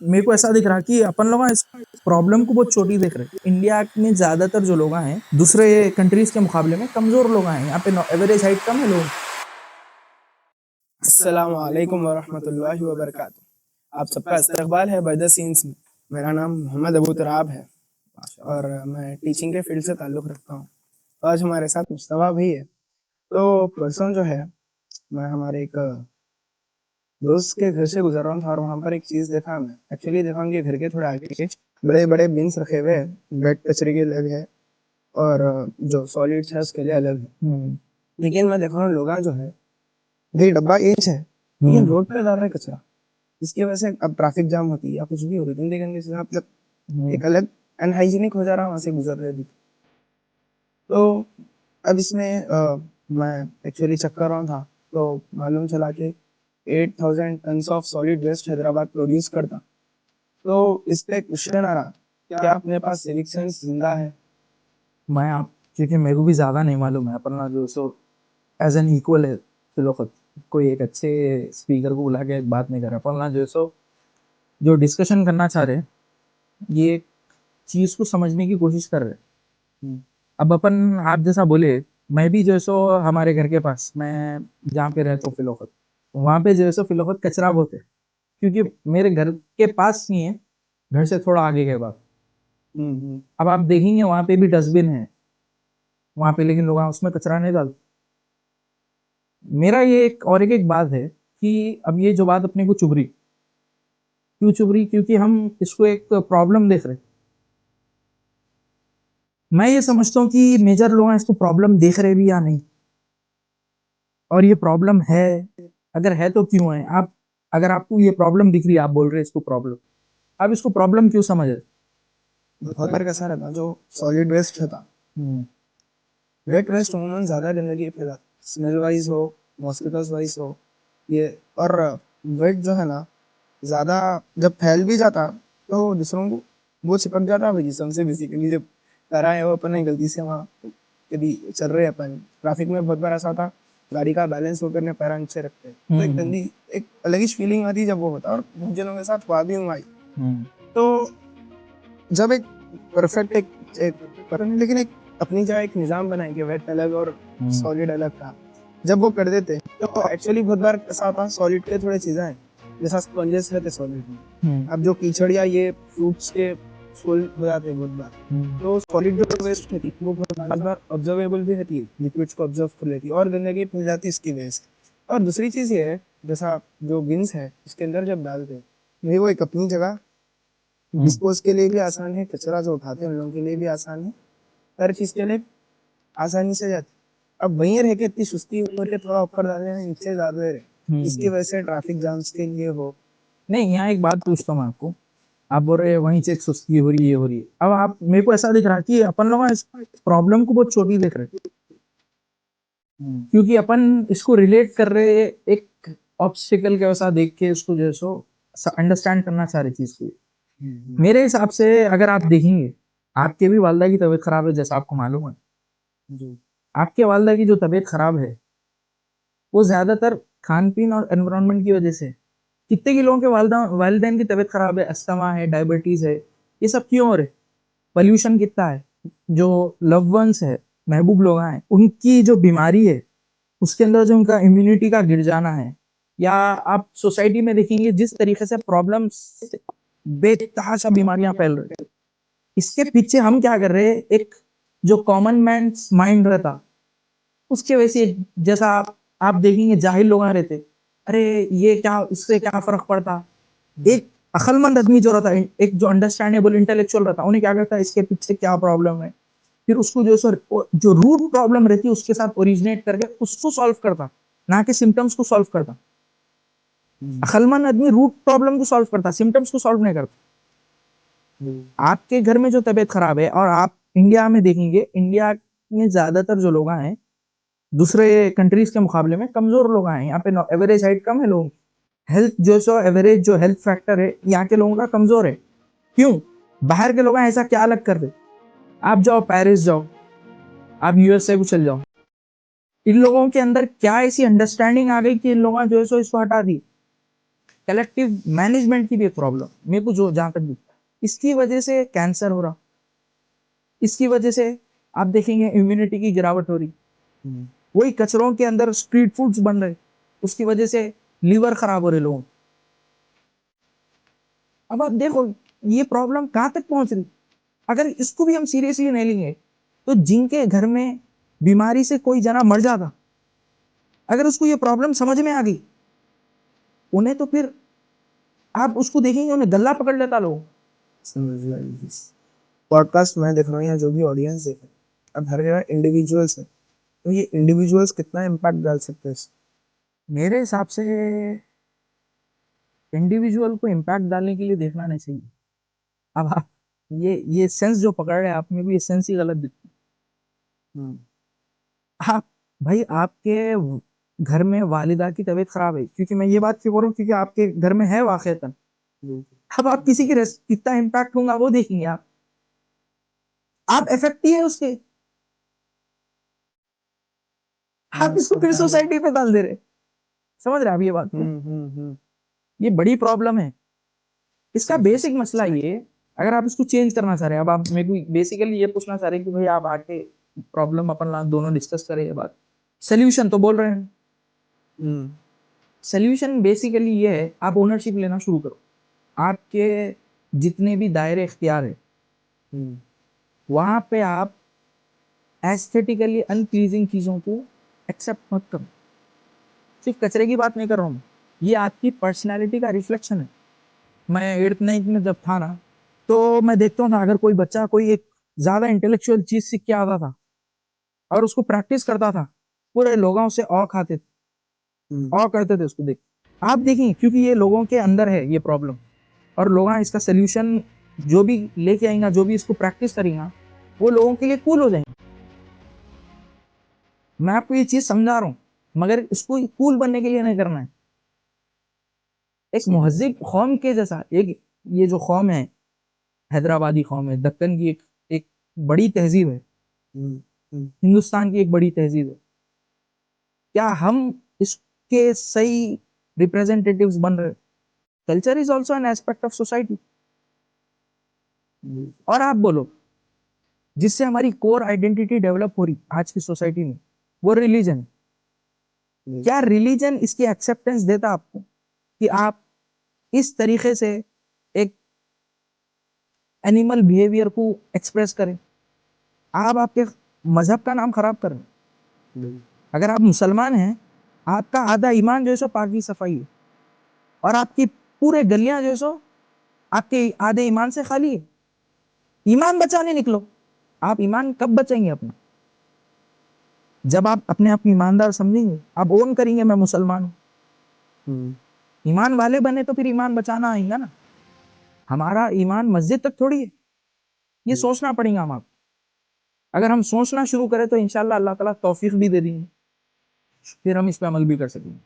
मेरे को ऐसा दिख रहा कि अपन लोग इस प्रॉब्लम को बहुत छोटी देख रहे हैं। इंडिया में ज्यादातर जो लोग हैं दूसरे कंट्रीज के मुकाबले में कमजोर लोग हैं। यहाँ पे एवरेज हाइट कम है लोग। अस्सलामु अलैकुम वरहमतुल्लाहि वबरकातुहू। आप सबका इस्तकबाल है बाय द सीन्स में। मेरा नाम मोहम्मद अबू तराब है और मैं टीचिंग के फील्ड से ताल्लुक़ रखता हूँ। आज हमारे साथ मुस्तफ़ा भी है। तो परसों जो है मैं हमारे एक दोस्त के घर से गुजर रहा था और वहाँ पर एक चीज़ देखा। मैं एक्चुअली देखा उनके घर के थोड़े आगे के बड़े बड़े बिन्स रखे हुए हैं। वेट कचरे के अलग है और जो सॉलिड्स है उसके लिए अलग है। लेकिन मैं देख रहा हूँ लोग जो है ये डब्बा एज है लेकिन रोड पे डाल रहे कचरा, जिसकी वजह से अब ट्रैफिक जाम होती है या कुछ भी होती है। गंदे गंदे से मतलब एक अलग अनहाइजीनिक हो जा रहा वहां से गुजर रहे थे। तो अब इसमें मैं एक्चुअली चेक कर रहा था तो मालूम चला कि 8,000 tons of solid waste Hyderabad produce करता। तो इस पे क्वेश्चन आ रहा, क्या अपने पास सिविक सेंस जिंदा है? मैं आप क्योंकि मेरे को भी ज्यादा नहीं मालूम है। अपना जो सो एज एन इक्वल है फिलोसफर, कोई एक अच्छे स्पीकर को बुला के बात नहीं कर रहा। अपना जो सो जो डिस्कशन करना चाह रहे हैं ये चीज को समझने की कोशिश कर रहे हैं। अब अपन आप जैसा बोले, मैं भी जो सो हमारे घर के पास मैं जहाँ पे रहता हूँ फिलोखत, वहां पे जो सो फिलोखत कचरा बहुत है। क्योंकि मेरे घर के पास नहीं है, घर से थोड़ा आगे के बाद। अब आप देखेंगे वहां पे भी डस्टबिन है वहां पे, लेकिन लोग उसमें कचरा नहीं डालते। मेरा ये एक बात है कि अब ये जो बात अपने को चुभ रही, क्यों चुभ रही? क्योंकि हम इसको एक प्रॉब्लम देख रहे। मैं ये समझता हूँ कि मेजर लोग इसको प्रॉब्लम देख रहे भी या नहीं, और ये प्रॉब्लम है, अगर है तो क्यों है। आप अगर आपको ये प्रॉब्लम दिख रही है, आप बोल रहे हैं इसको प्रॉब्लम, आप इसको प्रॉब्लम क्यों समझ रहे? बहुत बार कैसा रहता जो सॉलिड वेस्ट रहता, वेट वेस्ट अमूमन ज्यादा गंदगी फैलाता, स्मेल वाइज हो, मॉस्किटोज वाइज हो ये। और वेट जो है ना ज्यादा जब फैल भी जाता तो दूसरों को वो चिपक जाता है जिसम से। बेसिकली जब करा है वो अपन गलती से वहाँ कभी चल रहे अपन ट्रैफिक में, बहुत बार ऐसा होता गाड़ी का बैलेंस वो करने पैरा नीचे रखते हैं तो एक गंदी एक अलग ही फीलिंग आती जब वो होता। और जनों के साथ हुआ भी हुआ। तो जब एक परफेक्ट एक पता नहीं लेकिन एक अपनी जगह एक निजाम बनाएंगे वेट अलग और सॉलिड अलग का, जब वो कर देते तो एक्चुअली बहुत बार ऐसा होता सॉलिड के थोड़े चीजें हैं जैसा स्पंजेस रहते सॉलिड में। अब जो कीचड़ या ये फ्रूट्स के फूल हो जाते हैं बहुत बार, तो सॉलिड जो वेस्ट रहती है वो बहुत बार ऑब्जर्वेबल भी रहती है, लिक्विड्स को ऑब्जर्व कर लेती है और गंदगी फैल जाती है इसकी वजह से। और दूसरी चीज ये है जैसा जो बिन्स है इसके अंदर जब डालते हैं वो एक अपनी जगह डिस्पोज के लिए भी आसान है, कचरा जो उठाते हैं उन लोगों के लिए भी आसान है, हर चीज के लिए आसानी से जाती। अब वहीं रह के इतनी सुस्ती करके थोड़ा ऊपर डालने में नीचे ज्यादा रहे, इसकी वजह से ट्रैफिक जाम्स के लिए हो। नहीं, यहाँ एक बात पूछता हूँ मैं आपको। आप बोल रहे हैं वहीं से एक सुस्ती हो रही है, ये हो रही है। अब आप मेरे को ऐसा दिख रहा कि अपन लोग इस प्रॉब्लम को बहुत छोटी देख रहे हैं। क्योंकि अपन इसको रिलेट कर रहे हैं एक ऑब्स्टिकल के वैसा देख के, उसको जो सो अंडरस्टैंड करना चाह रही चीज को। मेरे हिसाब से अगर आप देखेंगे, आपके भी वालदा की तबीयत खराब है जैसा आपको मालूम है। आपके वालदा की जो तबीयत खराब है वो ज्यादातर खान पीन और एनवायरनमेंट की वजह से। कितने की लोगों के वालिदैन की तबीयत खराब है, अस्थमा है, डायबिटीज है, ये सब क्यों हो रहे? पोल्यूशन कितना है, जो लव वंस है, महबूब लोग हैं, उनकी जो बीमारी है उसके अंदर जो उनका इम्यूनिटी का गिर जाना है, या आप सोसाइटी में देखेंगे जिस तरीके से प्रॉब्लम्स, बेतहाशा बीमारियां फैल रही है, इसके पीछे हम क्या कर रहे हैं? एक जो कॉमन मैन माइंड रहता उसके वजह से। जैसा आप देखेंगे जाहिल लोग रहते, अरे ये क्या, इससे क्या फर्क पड़ता। एक अक्लमंद आदमी जो रहता है, एक जो अंडरस्टैंडेबल इंटेलेक्चुअल रहता, उन्हें क्या करता है इसके पीछे क्या प्रॉब्लम है, फिर उसको जो सर जो रूट प्रॉब्लम रहती है उसके साथ ओरिजिनेट करके उसको सॉल्व करता, ना कि सिम्टम्स को सॉल्व करता। अक्लमंद आदमी रूट प्रॉब्लम को सॉल्व करता, सिम्टम्स को सॉल्व नहीं करता। आपके घर में जो तबीयत खराब है, और आप इंडिया में देखेंगे, इंडिया में ज्यादातर जो लोग हैं दूसरे कंट्रीज के मुकाबले में कमजोर लोग हैं। यहाँ पे एवरेज हाइट कम है, लोग हेल्थ जो सो एवरेज जो हेल्थ फैक्टर है यहाँ के लोगों का कमजोर है। क्यों? बाहर के लोग ऐसा क्या अलग कर दे? आप जाओ पेरिस जाओ, आप यूएसए को चल जाओ, इन लोगों के अंदर क्या ऐसी अंडरस्टैंडिंग आ गई कि इन लोगों ने जो है सो इसको हटा दी। कलेक्टिव मैनेजमेंट की भी एक प्रॉब्लम मेरे को जो जहां तक दिखता है, इसकी वजह से कैंसर हो रहा, इसकी वजह से आप देखेंगे इम्यूनिटी की गिरावट हो रही, वही कचरों के अंदर स्ट्रीट फूड्स बन रहे, उसकी वजह से लीवर खराब हो रहे लोगों के। अब आप देखो ये प्रॉब्लम कहां तक पहुंच रही। अगर इसको भी हम सीरियसली नहीं लेंगे तो जिनके घर में बीमारी से कोई जना मर जाता, अगर उसको ये प्रॉब्लम समझ में आ गई, उन्हें तो फिर आप उसको देखेंगे उन्हें गला पकड़ लेता लोग। समझ गया। पॉडकास्ट मैं देख रहा हूँ या जो भी ऑडियंस देख रहा है, अब हर जगह इंडिविजुअल्स है, तो ये इंडिविजुअल्स कितना इम्पैक्ट डाल सकते हैं मेरे हिसाब से इंडिविजुअल को इम्पैक्ट डालने के लिए देखना नहीं चाहिए। अब आप ये सेंस जो पकड़ रहे हैं आप में भी ये सेंस ही गलत दिखता है। आप भाई आपके घर में वालिदा की तबीयत खराब है, क्योंकि मैं ये बात क्यों बोल रहा हूँ क्योंकि आपके घर में है वाकईतन। अब आप किसी की कितना इम्पैक्ट होगा वो देखेंगे आप इफेक्ट ही है उसके, आप इसको फिर सोसाइटी पे डाल दे रहे। समझ रहे हैं आप ये बात को? ये बड़ी प्रॉब्लम है। इसका बेसिक मसला ये, अगर आप इसको चेंज करना चाह रहे हैं, अब आप मेरे को बेसिकली ये पूछना चाह रहे हैं कि भाई आप आके प्रॉब्लम अपन दोनों डिस्कस करें ये बात, सोल्यूशन तो बोल रहे हैं। सोल्यूशन बेसिकली ये है आप ओनरशिप लेना शुरू करो। आपके जितने भी दायरे इख्तियार है वहां पे आप एस्थेटिकली अनप्लीजिंग चीजों को एक्सेप्ट मत करो। सिर्फ कचरे की बात नहीं कर रहा हूँ, ये आपकी पर्सनैलिटी का रिफ्लेक्शन है। मैं 8th 9th में जब था ना, तो मैं देखता हूँ ना अगर कोई बच्चा कोई एक ज्यादा इंटेलेक्चुअल चीज सीख के आता था और उसको प्रैक्टिस करता था, पूरे लोगों से औ खाते थे, औ करते थे उसको देख। आप देखिए क्योंकि ये लोगों के अंदर है ये प्रॉब्लम, और लोग इसका सोल्यूशन जो भी लेके आएंगे, जो भी इसको प्रैक्टिस करेंगे, वो लोगों के लिए कूल हो जाएंगे। मैं आपको ये चीज समझा रहा हूँ, मगर इसको कूल बनने के लिए नहीं करना है। एक महजिब कौम के जैसा एक ये जो कौम है, हैदराबादी कौम है, दक्कन की एक बड़ी तहजीब है, हिंदुस्तान की एक बड़ी तहजीब है, क्या हम इसके सही रिप्रेजेंटेटिव्स बन रहे? Culture is also an aspect of society. और आप बोलो जिससे हमारी कोर आइडेंटिटी डेवलप हो रही आज की सोसाइटी में, वो रिलीजन। क्या रिलीजन इसकी एक्सेप्टेंस देता आपको कि आप इस तरीके से एक एनिमल बिहेवियर को एक्सप्रेस करें? आप आपके मजहब का नाम खराब कर रहे हैं। अगर आप मुसलमान हैं, आपका आधा ईमान जो है सो पाकी सफाई है, और आपकी पूरे गलियां जो है सो आपके आधे ईमान से खाली है। ईमान बचाने निकलो। आप ईमान कब बचाएंगे अपना? जब आप अपने आप को ईमानदार समझेंगे, आप ओन करेंगे मैं मुसलमान हूँ, ईमान वाले बने तो फिर ईमान बचाना आएगा ना। हमारा ईमान मस्जिद तक थोड़ी है, ये सोचना पड़ेगा हम आप। अगर हम सोचना शुरू करें तो इंशाल्लाह अल्लाह ताला तौफीक भी दे देंगे, फिर हम इस पे अमल भी कर सकेंगे।